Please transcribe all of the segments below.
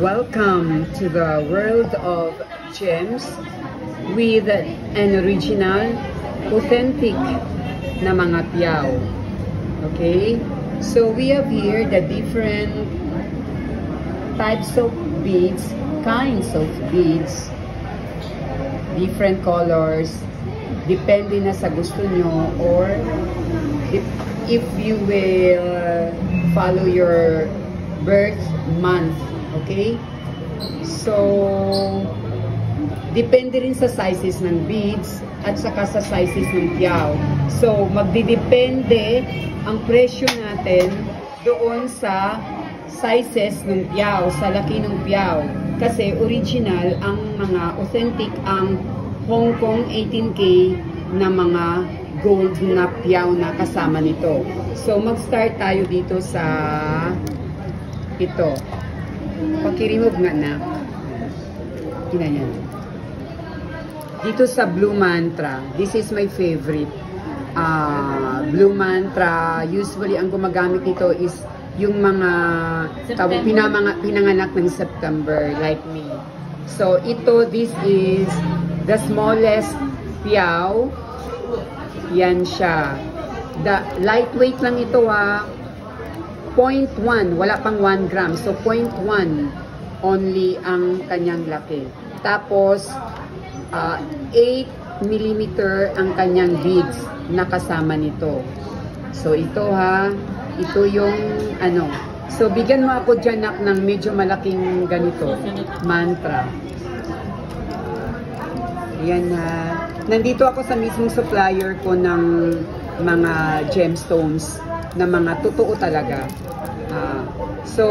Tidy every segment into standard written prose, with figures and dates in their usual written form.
Welcome to the world of gems with an original, authentic na mga piyaw. Okay? So we have here the different types of beads, kinds of beads, different colors, depende na sa gusto nyo, or if you will follow your birth month. Okay? So, depende rin sa sizes ng beads at saka sa sizes ng piyaw. So, magdidepende ang presyo natin doon sa sizes ng piyaw, sa laki ng piyaw. Kasi original, ang mga authentic, ang Hong Kong 18K na mga gold na piyaw na kasama nito. So, mag-start tayo dito sa ito. Pakirimove nga na. Yan. Dito sa Blue Mantra, this is my favorite. Blue Mantra, usually ang gumagamit nito is yung mga pinanganak ng September, like me. So ito, this is the smallest piyaw. Yan siya. The lightweight lang ito 0.1, wala pang 1 gram. So, 0.1 only ang kanyang laki. Tapos, 8 millimeter ang kanyang beads na kasama nito. So, ito ito yung ano. So, bigyan mo ako dyan ng medyo malaking ganito. Mantra. Yan nandito ako sa mismong supplier ko ng mga gemstones na mga totoo talaga. So,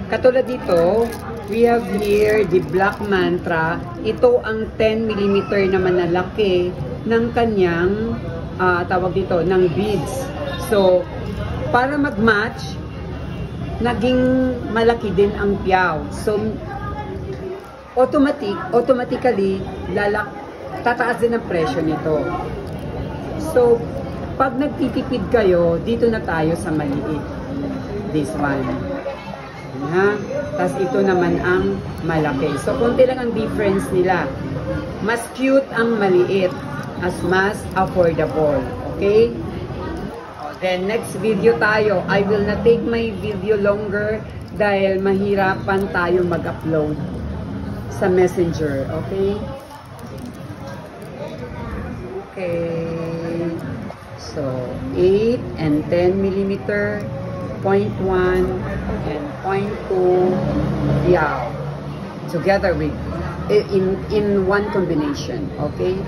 katulad dito, we have here the Black Mantra. Ito ang 10 mm naman na laki ng kanyang, tawag dito, ng beads. So, para mag-match, naging malaki din ang piyaw. So, automatically, tataas din ang presyo nito. So, pag nagtitipid kayo, dito na tayo sa maliit. This one. Tapos ito naman ang malaki. So, konti lang ang difference nila. Mas cute ang maliit as mas affordable. Okay? Then, next video tayo. I will not take my video longer dahil mahirapan tayo mag-upload sa Messenger. Okay? Okay. So, 8 and 10 millimeter, 0.1 and 0.2 piyaw together with in one combination. Okay?